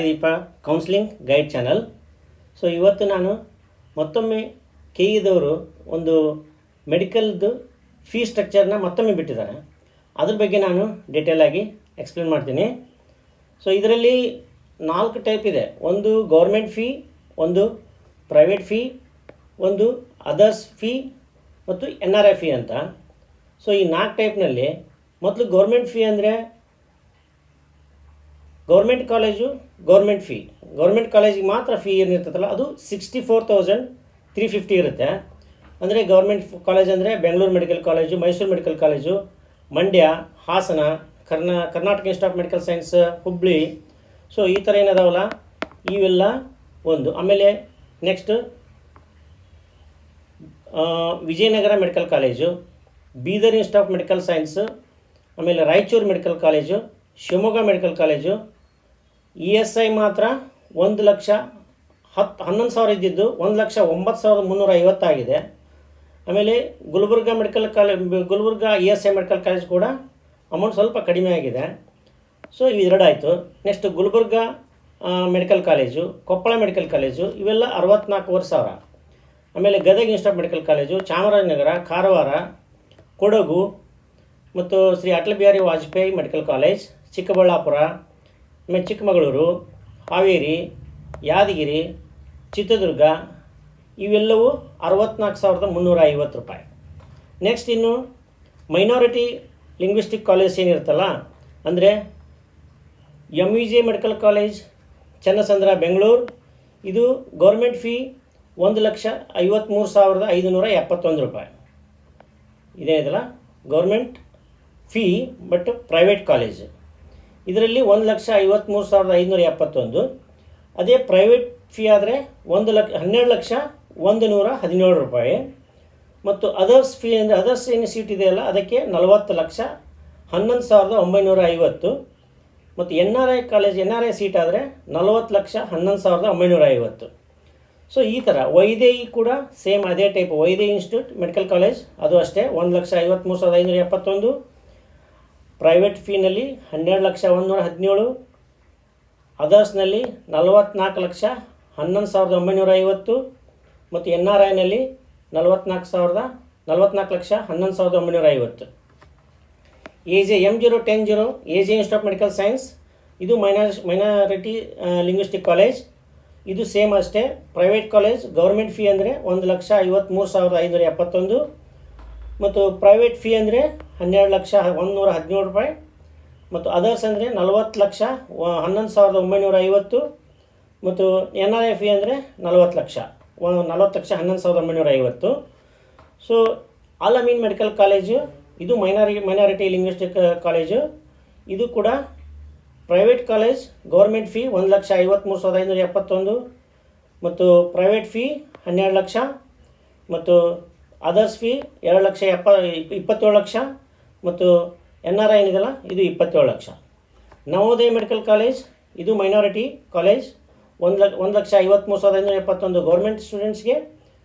ದೀಪ counselling guide channel. So ಇವತ್ತು ನಾನು ಮತ್ತೊಮ್ಮೆ ಕೆ ಇದವರು ಒಂದು ಮೆಡಿಕಲ್ದು ಫೀ ಸ್ಟ್ರಕ್ಚರ್ನ ಮತ್ತೊಮ್ಮೆ ಬಿಟ್ಟಿದ್ದಾರೆ. ಅದ್ರ ಬಗ್ಗೆ ನಾನು ಡೀಟೇಲ್ ಆಗಿ ಎಕ್ಸ್ಪ್ಲೇನ್ ಮಾಡ್ತೀನಿ. ಸೊ ಇದರಲ್ಲಿ 4 ಟೈಪ್ ಇದೆ. ಒಂದು ಗೌರ್ಮೆಂಟ್ ಫೀ, ಒಂದು ಪ್ರೈವೇಟ್ ಫೀ, ಒಂದು ಅದರ್ಸ್ ಫೀ ಮತ್ತು NRI ಫೀ ಅಂತ. ಸೊ ಈ 4 ಟೈಪ್ನಲ್ಲಿ ಮೊದಲು ಗೌರ್ಮೆಂಟ್ ಫೀ ಅಂದರೆ government college government fee, government ಕಾಲೇಜಿಗೆ ಮಾತ್ರ ಫೀ ಏನಿರ್ತದಲ್ಲ ಅದು 64,350 ಇರುತ್ತೆ. ಅಂದರೆ ಗೌರ್ಮೆಂಟ್ ಕಾಲೇಜ್ ಅಂದರೆ Bengaluru medical college, Mysuru medical college, Mandya, Hassan, Karnataka institute of medical science, Hubballi. So ಈ ಥರ ಏನದಾವಲ್ಲ ಇವೆಲ್ಲ ಒಂದು. ಆಮೇಲೆ next Vijayanagara medical college, Bidar institute of medical science, ಆಮೇಲೆ Raichur medical college, Shivamogga medical college. ESI ಮಾತ್ರ 1,11,000 ಇದ್ದಿದ್ದು 1,09,350 ಆಗಿದೆ. ಆಮೇಲೆ ಗುಲ್ಬರ್ಗ ESI ಮೆಡಿಕಲ್ ಕಾಲೇಜ್ ಕೂಡ ಅಮೌಂಟ್ ಸ್ವಲ್ಪ ಕಡಿಮೆ ಆಗಿದೆ. ಸೊ ಇವೆರಡು ಆಯಿತು. Next Gulbarga medical college, Koppal medical college ಇವೆಲ್ಲ 64,000. ಆಮೇಲೆ Gadag institute medical college, Chamarajanagar, Karwar, Kodagu ಮತ್ತು ಶ್ರೀ ಅಟಲ್ ಬಿಹಾರಿ ವಾಜಪೇಯಿ ಮೆಡಿಕಲ್ ಕಾಲೇಜ್, ಚಿಕ್ಕಬಳ್ಳಾಪುರ, ಆಮೇಲೆ ಚಿಕ್ಕಮಗಳೂರು, ಹಾವೇರಿ, ಯಾದಗಿರಿ, ಚಿತ್ರದುರ್ಗ ಇವೆಲ್ಲವೂ 64,350 ರೂಪಾಯಿ. ನೆಕ್ಸ್ಟ್ ಇನ್ನು ಮೈನಾರಿಟಿ ಲಿಂಗ್ವಿಸ್ಟಿಕ್ ಕಾಲೇಜ್ ಏನಿರುತ್ತಲ್ಲ ಅಂದರೆ MVJ medical college, Channasandra, Bengaluru. ಇದು ಗೌರ್ಮೆಂಟ್ ಫೀ 1,53,571 ರೂಪಾಯಿ ಇದೇನಿದಲ್ಲ government fee. But private college ಇದರಲ್ಲಿ 1,53,571. ಅದೇ ಪ್ರೈವೇಟ್ ಫೀ ಆದರೆ 12,01,117 ರೂಪಾಯಿ. ಮತ್ತು ಅದರ್ಸ್ ಫೀ ಅಂದರೆ ಅದರ್ಸ್ ಏನು ಸೀಟ್ ಇದೆಯಲ್ಲ ಅದಕ್ಕೆ 40,11,950. ಮತ್ತು NRI ಸೀಟ್ ಆದರೆ 40,11,950. ಸೊ ಈ ಥರ ವೈದೇಹಿ ಕೂಡ ಸೇಮ್ ಅದೇ type. Vaidehi institute medical college ಅದು ಅಷ್ಟೇ 1,53,571. ಪ್ರೈವೇಟ್ ಫೀನಲ್ಲಿ 12,01,117. ಅದರ್ಸ್ನಲ್ಲಿ 44,11,950. ಮತ್ತು NRIನಲ್ಲಿ 44,11,950. M010 AJ institute of medical science ಇದು ಮೈನಾರಿಟಿ ಲಿಂಗ್ವಿಸ್ಟಿಕ್ ಕಾಲೇಜ್. ಇದು ಸೇಮ್ ಅಷ್ಟೇ ಪ್ರೈವೇಟ್ ಕಾಲೇಜ್. ಗೌರ್ಮೆಂಟ್ ಫೀ ಅಂದರೆ 1,53,571. ಮತ್ತು ಪ್ರೈವೇಟ್ ಫೀ ಅಂದರೆ 12,01,117 ರೂಪಾಯಿ. ಮತ್ತು ಅದರ್ಸ್ ಅಂದರೆ 40,11,950. ಮತ್ತು NRI ಫೀ ಅಂದರೆ 40,11,950. ಸೊ ಅಲ್ ಅಮೀನ್ ಮೆಡಿಕಲ್ ಕಾಲೇಜು ಇದು ಮೈನಾರಿಟಿ ಲಿಂಗ್ವಿಸ್ಟಿಕ್ ಕಾಲೇಜು. ಇದು ಕೂಡ ಪ್ರೈವೇಟ್ ಕಾಲೇಜ್. Government fee 1,53,571. ಮತ್ತು ಪ್ರೈವೇಟ್ ಫೀ 12,00,000. ಮತ್ತು ಅದರ್ಸ್ ಫೀ 2,27,00,000. ಮತ್ತು NRI ಏನಿದೆಲ್ಲ ಇದು 27,00,000. ನವೋದಯ ಮೆಡಿಕಲ್ ಕಾಲೇಜ್ ಇದು ಮೈನಾರಿಟಿ ಕಾಲೇಜ್. 1,53,571 ಗೌರ್ಮೆಂಟ್ ಸ್ಟೂಡೆಂಟ್ಸ್ಗೆ,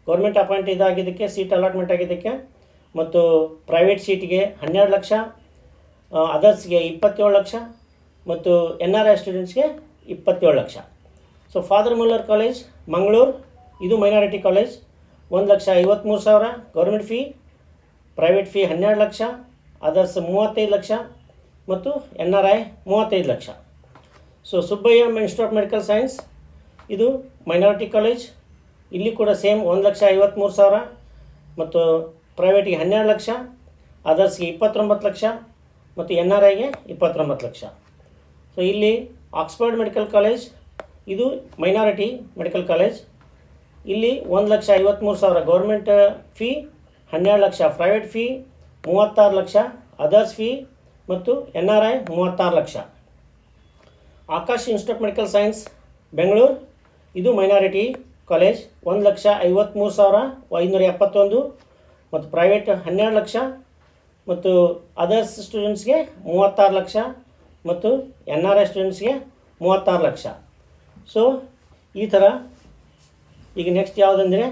ಗೌರ್ಮೆಂಟ್ ಅಪಾಯಿಂಟ್ ಇದಾಗಿದ್ದಕ್ಕೆ, ಸೀಟ್ ಅಲಾಟ್ಮೆಂಟ್ ಆಗಿದ್ದಕ್ಕೆ. ಮತ್ತು ಪ್ರೈವೇಟ್ ಸೀಟಿಗೆ 12,00,000, ಅದರ್ಸ್ಗೆ 27,00,000 ಮತ್ತು NRI ಸ್ಟೂಡೆಂಟ್ಸ್ಗೆ 27,00,000. So father Muller college Mangaluru ಇದು minority college. 1,53,000 government fee, private fee 12,00,000, others 35,00,000 ಮತ್ತು NRI 35,00,000. So Subbaiah institute of medical science ಇದು ಮೈನಾರಿಟಿ ಕಾಲೇಜ್. ಇಲ್ಲಿ ಕೂಡ ಸೇಮ್ 1,53,000 ಮತ್ತು ಪ್ರೈವೇಟಿಗೆ 12,00,000, ಅದರ್ಸ್ಗೆ 29,00,000 ಮತ್ತು NRIಗೆ 29,00,000. ಸೊ ಇಲ್ಲಿ ಆಕ್ಸ್ಫರ್ಡ್ ಮೆಡಿಕಲ್ ಕಾಲೇಜ್ ಇದು ಮೈನಾರಿಟಿ ಮೆಡಿಕಲ್ ಕಾಲೇಜ್. ಇಲ್ಲಿ 1,53,000 government fee, 12,00,000 private fee, 36,00,000 others fee ಮತ್ತು NRI 36,00,000. Akash institute medical science Bengaluru ಇದು ಮೈನಾರಿಟಿ ಕಾಲೇಜ್. 1,53,571 ಮತ್ತು ಪ್ರೈವೇಟ್ 12,00,000 ಮತ್ತು ಅದರ್ಸ್ ಸ್ಟೂಡೆಂಟ್ಸ್ಗೆ 36,00,000 ಮತ್ತು NRI ಸ್ಟೂಡೆಂಟ್ಸ್ಗೆ 36,00,000. ಸೊ ಈ ಥರ. ಈಗ ನೆಕ್ಸ್ಟ್ ಯಾವುದಂದರೆ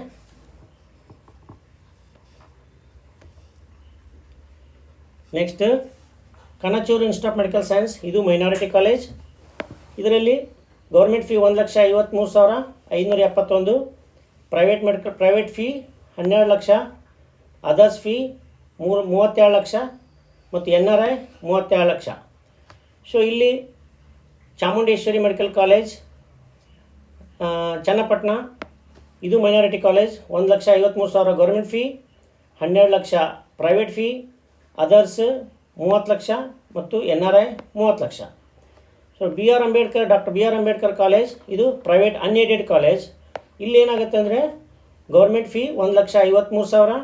Kanachur institute of medical science ಇದು ಮೈನಾರಿಟಿ ಕಾಲೇಜ್. ಇದರಲ್ಲಿ government fee 1,53,571, private fee 12 lakh, others fee 37 lakh ಮತ್ತು NRI 37 ಲಕ್ಷ. ಸೊ ಇಲ್ಲಿ ಚಾಮುಂಡೇಶ್ವರಿ ಮೆಡಿಕಲ್ ಕಾಲೇಜ್ ಚನ್ನಪಟ್ಟಣ, ಇದು minority college, 1,53,000 government fee, 12 lakh private fee, others 30 lakh ಮತ್ತು NRI 30 lakh. So doctor B R Ambedkar college, ಇದು ಪ್ರೈವೇಟ್ ಅನ್ಏಡೆಡ್ ಕಾಲೇಜ್. ಇಲ್ಲಿ ಏನಾಗುತ್ತೆ ಅಂದರೆ government fee 1,53,000,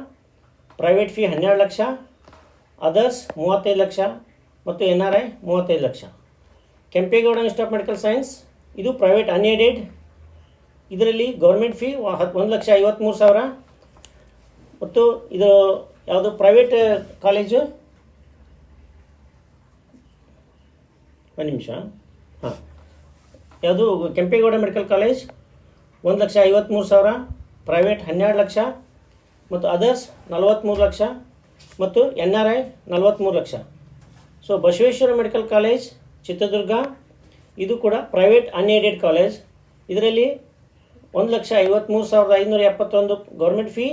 private fee 12 lakh, others 35 lakh ಮತ್ತು NRI 35 lakh. Kempegowda institute of medical science, ಇದು ಪ್ರೈವೇಟ್ ಅನ್ಏಡೆಡ್. ಇದರಲ್ಲಿ ಗೌರ್ಮೆಂಟ್ ಫೀ 1,53,000 ಮತ್ತು ಇದು ಯಾವುದು ಪ್ರೈವೇಟ್ ಕಾಲೇಜು, ಒಂದು ನಿಮಿಷ, ಯಾವುದು Kempegowda medical college 1,53,000, private 12 lakh ಮತ್ತು ಅದರ್ಸ್ 43 ಲಕ್ಷ ಮತ್ತು NRI 43 lakh. So Basaveshwara medical college Chitradurga, ಇದು ಕೂಡ ಪ್ರೈವೇಟ್ ಅನ್ಏಡೆಡ್ ಕಾಲೇಜ್. ಇದರಲ್ಲಿ 1,53,571 government fee,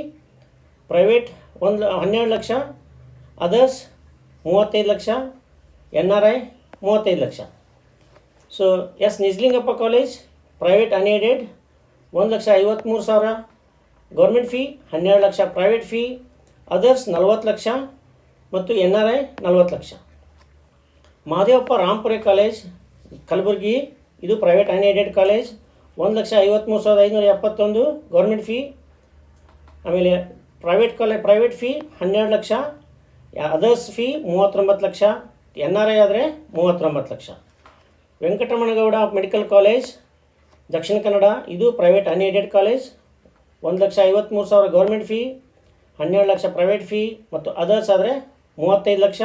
private 12 lakh, others 35 lakh, NRI 35 lakh. So Nijalingappa college private unaided 1,53,000 government fee, 12 lakh private fee, others 40 lakh ಮತ್ತು NRI 40 ಲಕ್ಷ. ಮಹದೇವಪ್ಪ ರಾಂಪುರೆ ಕಾಲೇಜ್ ಕಲಬುರಗಿ, ಇದು private unaided college, 1,53,571 government fee, ಆಮೇಲೆ private fee 12 lakh, others fee 39 lakh, NRI ಆದರೆ 39 lakh. Venkataramana Gowda medical college Dakshina Kannada, ಇದು private unaided college, 1,53,000 government fee, 12 lakh private fee ಮತ್ತು others ಆದರೆ 35 lakh,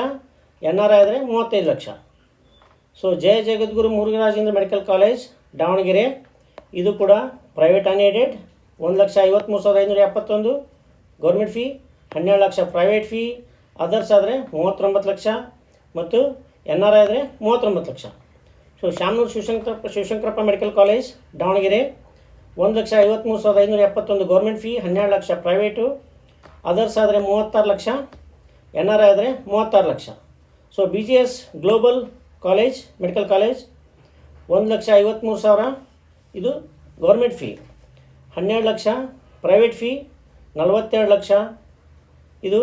NRI ಆದರೆ 35 lakh. So ಜಯ ಜಗದ್ಗುರು Murugharajendra medical college Davanagere, ಇದು ಕೂಡ private unaided, 1,53,571 government fee, 12 lakh private fee, others ಆದರೆ 39 ಲಕ್ಷ ಮತ್ತು NRI ಆದರೆ 39 lakh. So Shamanur Shivashankarappa medical college Davanagere, 1,53,571 government fee, 12 lakh private, others ಆದರೆ 36 ಲಕ್ಷ, NRI ಆದರೆ 36 lakh. So BGS global college medical college 1,53,000, ಇದು government fee, 12 lakh private fee, 42 lakh, ಇದು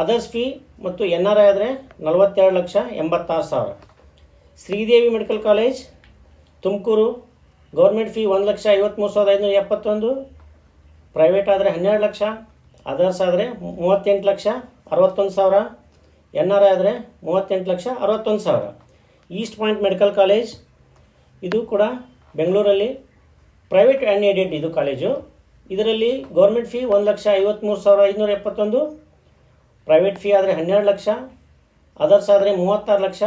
ಅದರ್ಸ್ ಫೀ ಮತ್ತು NRI ಆದರೆ 42 lakh 86,000. Sridevi medical college Tumakuru, government fee 1,53,571, private ಆದರೆ 12 ಲಕ್ಷ, ಅದರ್ಸ್ ಆದರೆ 38 ಲಕ್ಷ 61,000, NRI ಆದರೆ 38 lakh 61,000. East point medical college, ಇದು ಕೂಡ ಬೆಂಗಳೂರಲ್ಲಿ ಪ್ರೈವೇಟ್ ಅನ್ಏಡೆಡ್ ಇದು ಕಾಲೇಜು. ಇದರಲ್ಲಿ ಗೌರ್ಮೆಂಟ್ ಫೀ 1,53,571, ಪ್ರೈವೇಟ್ ಫೀ ಆದರೆ 12 ಲಕ್ಷ, ಅದರ್ಸ್ ಆದರೆ 36 ಲಕ್ಷ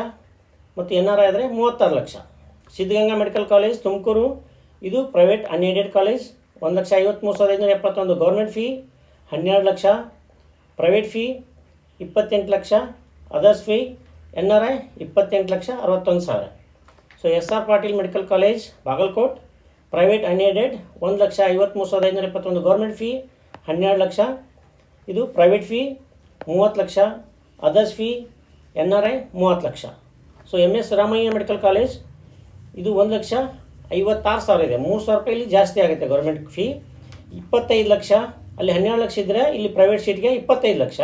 ಮತ್ತು NRI ಆದರೆ 36 ಲಕ್ಷ. ಸಿದ್ಧಗಂಗಾ ಮೆಡಿಕಲ್ ಕಾಲೇಜ್ ತುಮಕೂರು, ಇದು private unaided college, 1,53,571 government fee, 12 lakh private fee 28 lakh, others fee NRI 28 lakh 61,000. So SR Patil medical college Bagalkot, private unaided, 1,53,571 government fee, 12 lakh, ಇದು private fee 30 lakh, others fee NRI 30 lakh. So MS Ramaiah medical college, ಇದು 1,56,000 ಇದೆ, 3,000 ರೂಪಾಯಿ ಇಲ್ಲಿ ಜಾಸ್ತಿ ಆಗುತ್ತೆ ಗೌರ್ಮೆಂಟ್ ಫೀ, 25 ಲಕ್ಷ, ಅಲ್ಲಿ 12 ಲಕ್ಷ ಇದ್ದರೆ ಇಲ್ಲಿ ಪ್ರೈವೇಟ್ ಸೀಟ್ಗೆ 25 ಲಕ್ಷ.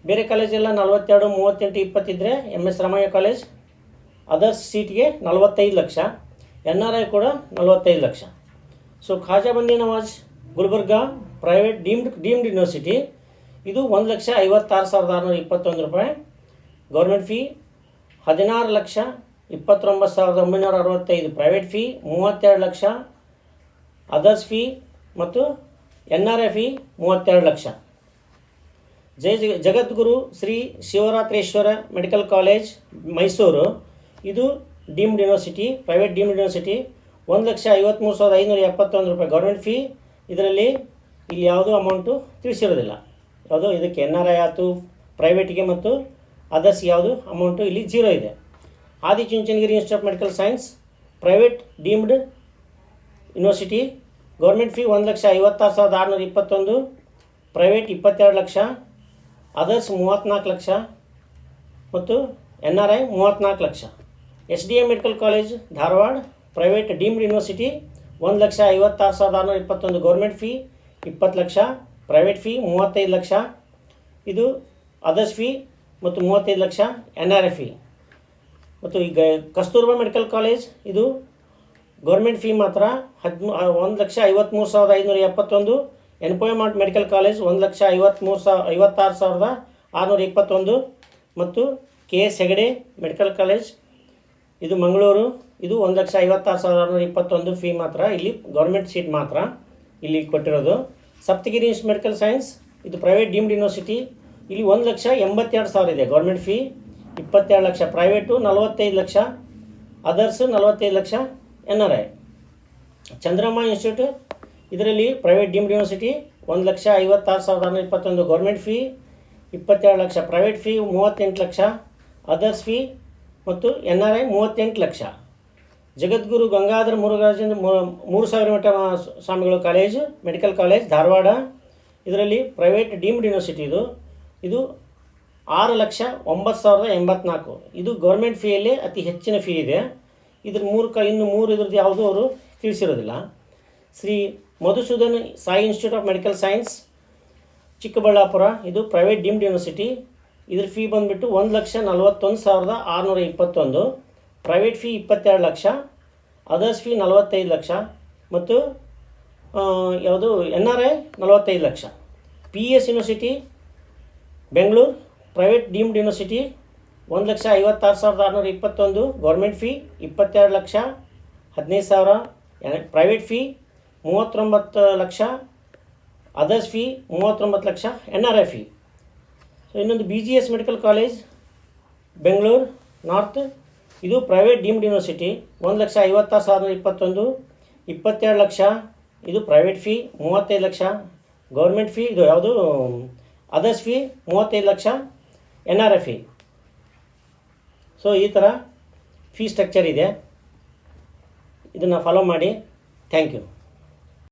ಬೇರೆ ಕಾಲೇಜೆಲ್ಲ 42, 38, 20 ಇದ್ದರೆ MS ರಾಮಯ್ಯ ಕಾಲೇಜ್ ಅದರ್ಸ್ ಸೀಟ್ಗೆ 45 ಲಕ್ಷ, NRI ಕೂಡ 45 lakh. So Khaja Bandi Nawaz Gulbarga private deemed university, ಇದು 1,56,621 ರೂಪಾಯಿ, government fee 16,29,965, private fee 32 lakh, others fee ಮತ್ತು NRI fee 32 lakh. Jagadguru Shri Shivaratreeshwara medical college Mysuru, ಇದು deemed university, private deemed university, 1,53,571 ರೂಪಾಯಿ ಗೌರ್ಮೆಂಟ್ ಫೀ. ಇದರಲ್ಲಿ ಇಲ್ಲಿ ಯಾವುದೂ ಅಮೌಂಟು ತಿಳಿಸಿರೋದಿಲ್ಲ, ಯಾವುದೋ ಇದಕ್ಕೆ NRI ಆಯಿತು ಪ್ರೈವೇಟಿಗೆ ಮತ್ತು ಅದರ್ಸ್ ಯಾವುದು ಅಮೌಂಟು ಇಲ್ಲಿ 0 ಇದೆ. Adichunchanagiri institute of medical science private deemed university government fee 1,56,621, private 22 lakh, others 34 lakh ಮತ್ತು NRI 34 lakh. SDM medical college Dharwad private deemed university 1,56,621, government fee 20 lakh, private fee 35 lakh, ಇದು ಅದರ್ಸ್ ಫೀ ಮತ್ತು 35 ಲಕ್ಷ NRI ಫೀ. ಮತ್ತು ಈಗ ಕಸ್ತೂರ್ಬಾ ಮೆಡಿಕಲ್ ಕಾಲೇಜ್ ಇದು ಗೌರ್ಮೆಂಟ್ ಫೀ ಮಾತ್ರ 1,53,571, ಎನ್ಪೋಯಮಾರ್ಟ್ medical college 1,56,621 ಮತ್ತು KS Hegde medical college ಇದು ಮಂಗಳೂರು ಇದು 1,56,621 ಫೀ ಮಾತ್ರ, ಇಲ್ಲಿ ಗೌರ್ಮೆಂಟ್ ಸೀಟ್ ಮಾತ್ರ ಇಲ್ಲಿ ಕೊಟ್ಟಿರೋದು. ಸಪ್ತಗಿರಿ ಮೆಡಿಕಲ್ ಸೈನ್ಸ್ ಇದು ಪ್ರೈವೇಟ್ ಡೀಮ್ಡ್ ಯೂನಿವರ್ಸಿಟಿ, ಇಲ್ಲಿ 1,82,000 ಇದೆ government fee, 22 lakh, private 45 lakh, others 45 lakh NRI. Chandramma institute ಇದರಲ್ಲಿ private deemed university 1,56,621, government fee 22 lakh, private fee 38 lakh, others fee ಮತ್ತು NRI 38 ಲಕ್ಷ. ಜಗದ್ಗುರು ಗಂಗಾಧರ ಮುರುಘರಾಜೇಂದ್ರ 3,000 ಮಠ ಸ್ವಾಮಿಗಳು ಕಾಲೇಜು ಮೆಡಿಕಲ್ ಕಾಲೇಜ್ ಧಾರವಾಡ ಇದರಲ್ಲಿ ಪ್ರೈವೇಟ್ ಡೀಮ್ಡ್ ಯೂನಿವರ್ಸಿಟಿ ಇದು 6,09,084, ಇದು ಗೌರ್ಮೆಂಟ್ ಫೀಯಲ್ಲೇ ಅತಿ ಹೆಚ್ಚಿನ ಫೀ ಇದೆ. ಇದ್ರ ಇನ್ನು ಮೂರು ಇದ್ರದ್ದು ಯಾವುದೂ ಅವರು ತಿಳಿಸಿರೋದಿಲ್ಲ. Shri Madhusudan Sai institute of medical science Chikkaballapur ಇದು ಪ್ರೈವೇಟ್ ಡೀಮ್ಡ್ ಯೂನಿವರ್ಸಿಟಿ, ಇದ್ರ ಫೀ ಬಂದುಬಿಟ್ಟು 1,41,621, private fee 22 lakh, others fee 45 lakh ಮತ್ತು ಯಾವುದು NRI 45 lakh. PS university Bengaluru private deemed university 1,56,621, government fee 22 lakh 15,000, private fee 39 lakh, others fee 39 lakh, NRI fee. So ಇನ್ನೊಂದು BGS medical college Bengaluru north ಇದು private deemed university 1,56,621, 22 lakh, ಇದು private fee 35 lakh, government fee ಇದು ಯಾವುದು others fee 35 lakh, NRI fee. So ಈ ಥರ fee structure ಇದೆ, ಇದನ್ನು follow ಮಾಡಿ. Thank you.